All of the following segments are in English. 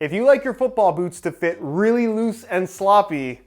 If you like your football boots to fit really loose and sloppy,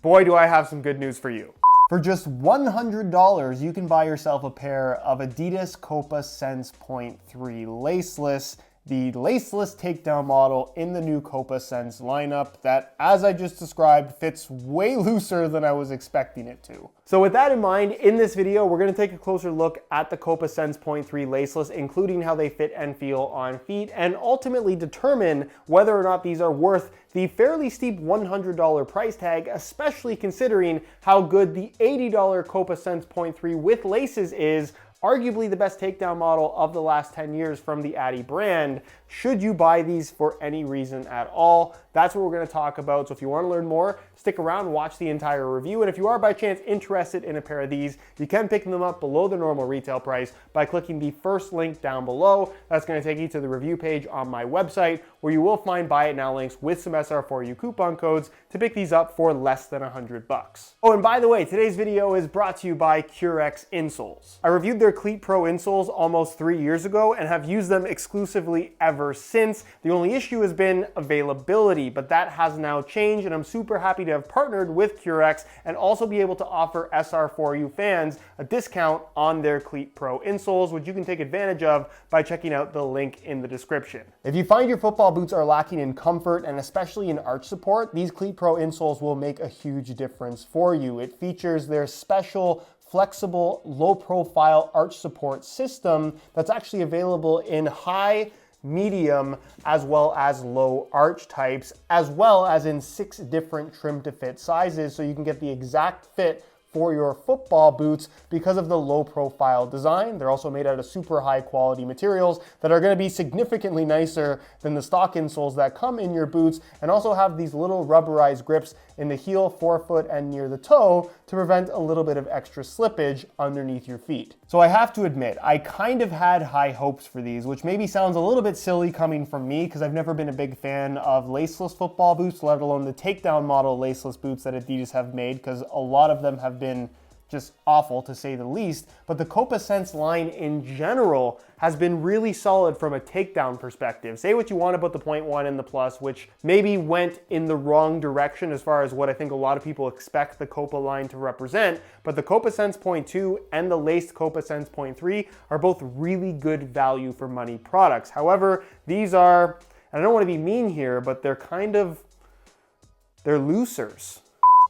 boy, do I have some good news for you. For just $100, you can buy yourself a pair of Adidas Copa Sense.3 Laceless, the laceless takedown model in the new Copa Sense lineup that, as I just described, fits way looser than I was expecting it to. So with that in mind, in this video, we're gonna take a closer look at the Copa Sense.3 Laceless, including how they fit and feel on feet, and ultimately determine whether or not these are worth the fairly steep $100 price tag, especially considering how good the $80 Copa Sense.3 with laces is, arguably the best takedown model of the last 10 years from the Adi brand. Should you buy these for any reason at all? That's what we're gonna talk about. So if you wanna learn more, stick around, watch the entire review. And if you are by chance interested in a pair of these, you can pick them up below the normal retail price by clicking the first link down below. That's gonna take you to the review page on my website, where you will find buy it now links with some SR4U coupon codes to pick these up for less than $100. Oh, and by the way, today's video is brought to you by Curex insoles. I reviewed their Cleat Pro insoles almost 3 years ago and have used them exclusively ever since. The only issue has been availability, but that has now changed, and I'm super happy to have partnered with Curex and also be able to offer SR4U fans a discount on their Cleat Pro insoles, which you can take advantage of by checking out the link in the description. If you find your football boots are lacking in comfort and especially in arch support, these Cleat Pro insoles will make a huge difference for you. It features their special flexible, low-profile arch support system that's actually available in high, medium, as well as low arch types, as well as in 6 different trim to fit sizes, so you can get the exact fit for your football boots because of the low profile design. They're also made out of super high quality materials that are gonna be significantly nicer than the stock insoles that come in your boots, and also have these little rubberized grips in the heel, forefoot, and near the toe to prevent a little bit of extra slippage underneath your feet. So I have to admit, I kind of had high hopes for these, which maybe sounds a little bit silly coming from me because I've never been a big fan of laceless football boots, let alone the takedown model laceless boots that Adidas have made, because a lot of them have been just awful to say the least. But the Copa Sense line in general has been really solid from a takedown perspective. Say what you want about the 0.1 and the Plus, which maybe went in the wrong direction as far as what I think a lot of people expect the Copa line to represent, but the Copa Sense 0.2 and the laced Copa Sense 0.3 are both really good value for money products. However, these are, and I don't want to be mean here, but they're losers.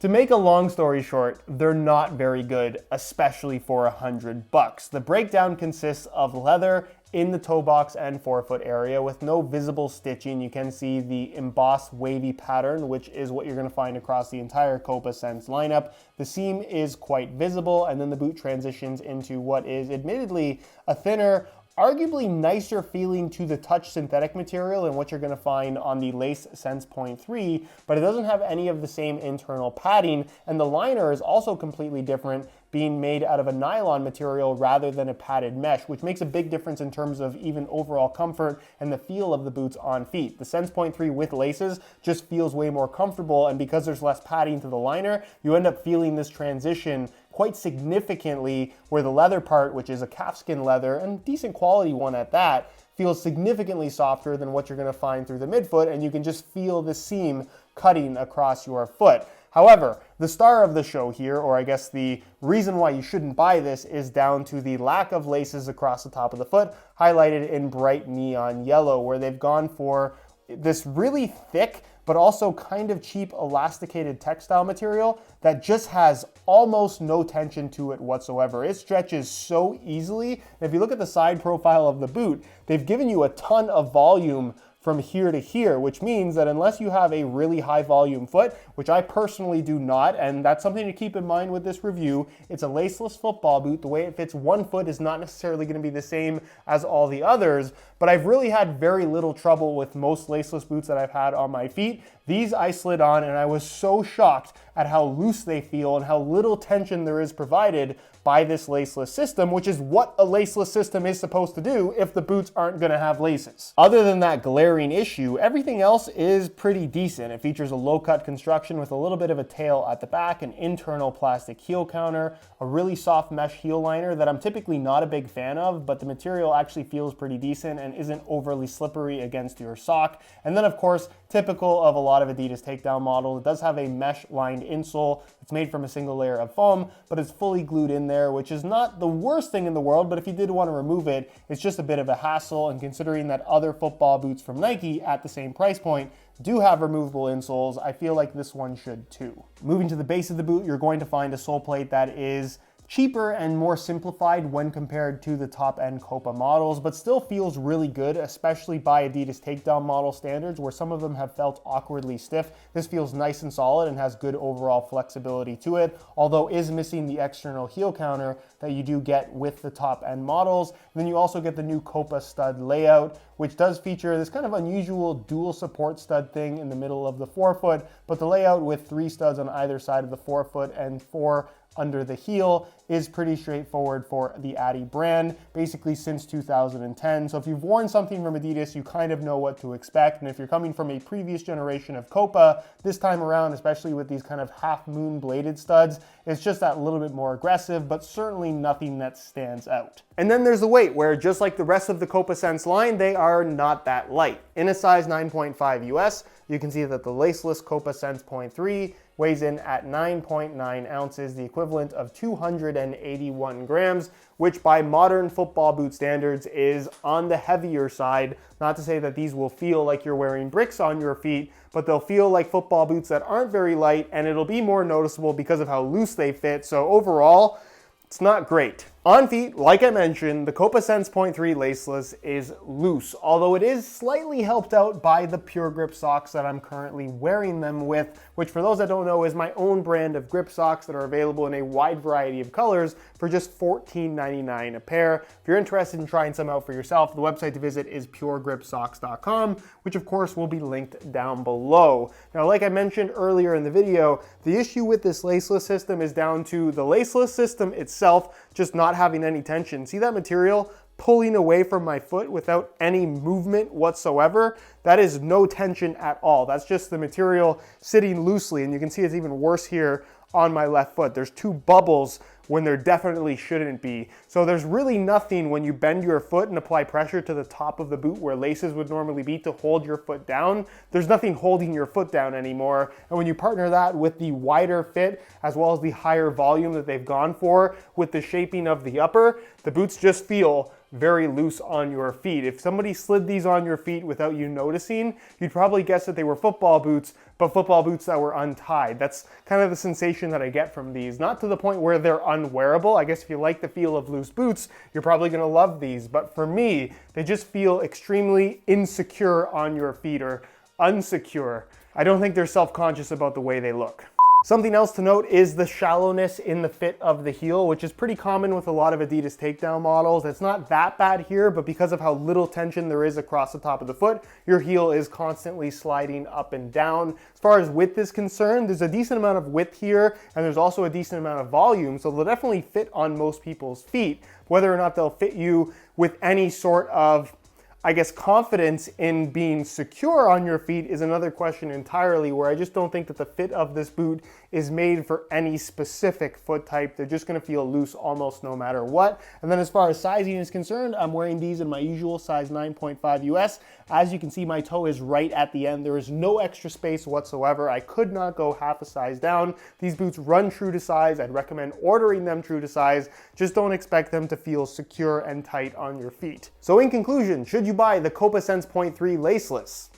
To make a long story short, they're not very good, especially for $100. The breakdown consists of leather in the toe box and forefoot area with no visible stitching. You can see the embossed wavy pattern, which is what you're gonna find across the entire Copa Sense lineup. The seam is quite visible, and then the boot transitions into what is admittedly a thinner, arguably nicer feeling to the touch synthetic material than what you're gonna find on the Lace Sense 0.3, but it doesn't have any of the same internal padding, and the liner is also completely different, being made out of a nylon material rather than a padded mesh, which makes a big difference in terms of even overall comfort and the feel of the boots on feet. The Sense 0.3 with laces just feels way more comfortable, and because there's less padding to the liner, you end up feeling this transition quite significantly, where the leather part, which is a calfskin leather, and decent quality one at that, feels significantly softer than what you're gonna find through the midfoot, and you can just feel the seam cutting across your foot. However, the star of the show here, or I guess the reason why you shouldn't buy this, is down to the lack of laces across the top of the foot, highlighted in bright neon yellow, where they've gone for this really thick but also kind of cheap elasticated textile material that just has almost no tension to it whatsoever. It stretches so easily. And if you look at the side profile of the boot, they've given you a ton of volume from here to here, which means that unless you have a really high volume foot, which I personally do not, and that's something to keep in mind with this review, it's a laceless football boot. The way it fits one foot is not necessarily gonna be the same as all the others, but I've really had very little trouble with most laceless boots that I've had on my feet. These I slid on, and I was so shocked at how loose they feel and how little tension there is provided by this laceless system, which is what a laceless system is supposed to do if the boots aren't gonna have laces. Other than that glaring glaring issue. Everything else is pretty decent. It features a low-cut construction with a little bit of a tail at the back, an internal plastic heel counter, a really soft mesh heel liner that I'm typically not a big fan of, but the material actually feels pretty decent and isn't overly slippery against your sock. And then of course, typical of a lot of Adidas takedown models, it does have a mesh-lined insole. It's made from a single layer of foam, but it's fully glued in there, which is not the worst thing in the world, but if you did want to remove it, it's just a bit of a hassle, and considering that other football boots from Nike at the same price point do have removable insoles, I feel like this one should too. Moving to the base of the boot, you're going to find a sole plate that is cheaper and more simplified when compared to the top-end Copa models, but still feels really good, especially by Adidas takedown model standards, where some of them have felt awkwardly stiff. This feels nice and solid and has good overall flexibility to it, although is missing the external heel counter that you do get with the top-end models. And then you also get the new Copa stud layout, which does feature this kind of unusual dual support stud thing in the middle of the forefoot, but the layout with 3 studs on either side of the forefoot and 4 under the heel is pretty straightforward for the Adi brand, basically since 2010. So if you've worn something from Adidas, you kind of know what to expect. And if you're coming from a previous generation of Copa, this time around, especially with these kind of half moon bladed studs, it's just that little bit more aggressive, but certainly nothing that stands out. And then there's the weight, where just like the rest of the Copa Sense line, they are not that light. In a size 9.5 US, you can see that the Laceless Copa Sense.3 weighs in at 9.9 ounces, the equivalent of 281 grams, which by modern football boot standards is on the heavier side. Not to say that these will feel like you're wearing bricks on your feet, but they'll feel like football boots that aren't very light, and it'll be more noticeable because of how loose they fit. So overall, it's not great. On feet, like I mentioned, the Copa Sense.3 Laceless is loose, although it is slightly helped out by the Pure Grip socks that I'm currently wearing them with, which for those that don't know is my own brand of grip socks that are available in a wide variety of colors for just $14.99 a pair. If you're interested in trying some out for yourself, the website to visit is puregripsocks.com, which of course will be linked down below. Now, like I mentioned earlier in the video, the issue with this laceless system is down to the laceless system itself just not having any tension. See that material pulling away from my foot without any movement whatsoever? That is no tension at all. That's just the material sitting loosely, and you can see it's even worse here on my left foot. There's 2 bubbles when there definitely shouldn't be. So there's really nothing when you bend your foot and apply pressure to the top of the boot where laces would normally be to hold your foot down. There's nothing holding your foot down anymore. And when you partner that with the wider fit, as well as the higher volume that they've gone for with the shaping of the upper, the boots just feel very loose on your feet. If somebody slid these on your feet without you noticing, you'd probably guess that they were football boots, but football boots that were untied. That's kind of the sensation that I get from these. Not to the point where they're unwearable. I guess if you like the feel of loose boots, you're probably gonna love these. But for me, they just feel extremely insecure on your feet, or unsecure. I don't think they're self-conscious about the way they look. Something else to note is the shallowness in the fit of the heel, which is pretty common with a lot of Adidas takedown models. It's not that bad here, but because of how little tension there is across the top of the foot, your heel is constantly sliding up and down. As far as width is concerned, there's a decent amount of width here, and there's also a decent amount of volume, so they'll definitely fit on most people's feet. Whether or not they'll fit you with any sort of, I guess, confidence in being secure on your feet is another question entirely, where I just don't think that the fit of this boot is made for any specific foot type. They're just gonna feel loose almost no matter what. And then as far as sizing is concerned, I'm wearing these in my usual size 9.5 US. As you can see, my toe is right at the end. There is no extra space whatsoever. I could not go half a size down. These boots run true to size. I'd recommend ordering them true to size. Just don't expect them to feel secure and tight on your feet. So in conclusion, should you buy the Copa Sense.3 Laceless?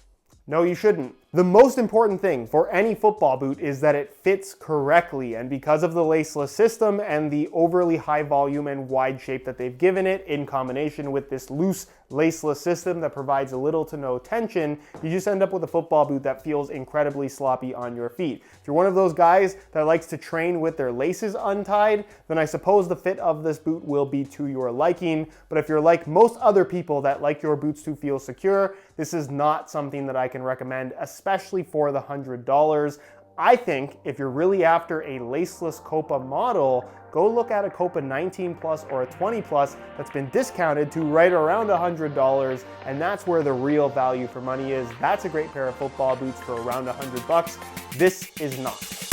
No, you shouldn't. The most important thing for any football boot is that it fits correctly, and because of the laceless system and the overly high volume and wide shape that they've given it, in combination with this loose laceless system that provides a little to no tension, you just end up with a football boot that feels incredibly sloppy on your feet. If you're one of those guys that likes to train with their laces untied, then I suppose the fit of this boot will be to your liking. But if you're like most other people that like your boots to feel secure, this is not something that I can recommend, especially for the $100. I think if you're really after a laceless Copa model, go look at a Copa 19 Plus or a 20 Plus that's been discounted to right around $100, and that's where the real value for money is. That's a great pair of football boots for around $100. This is not.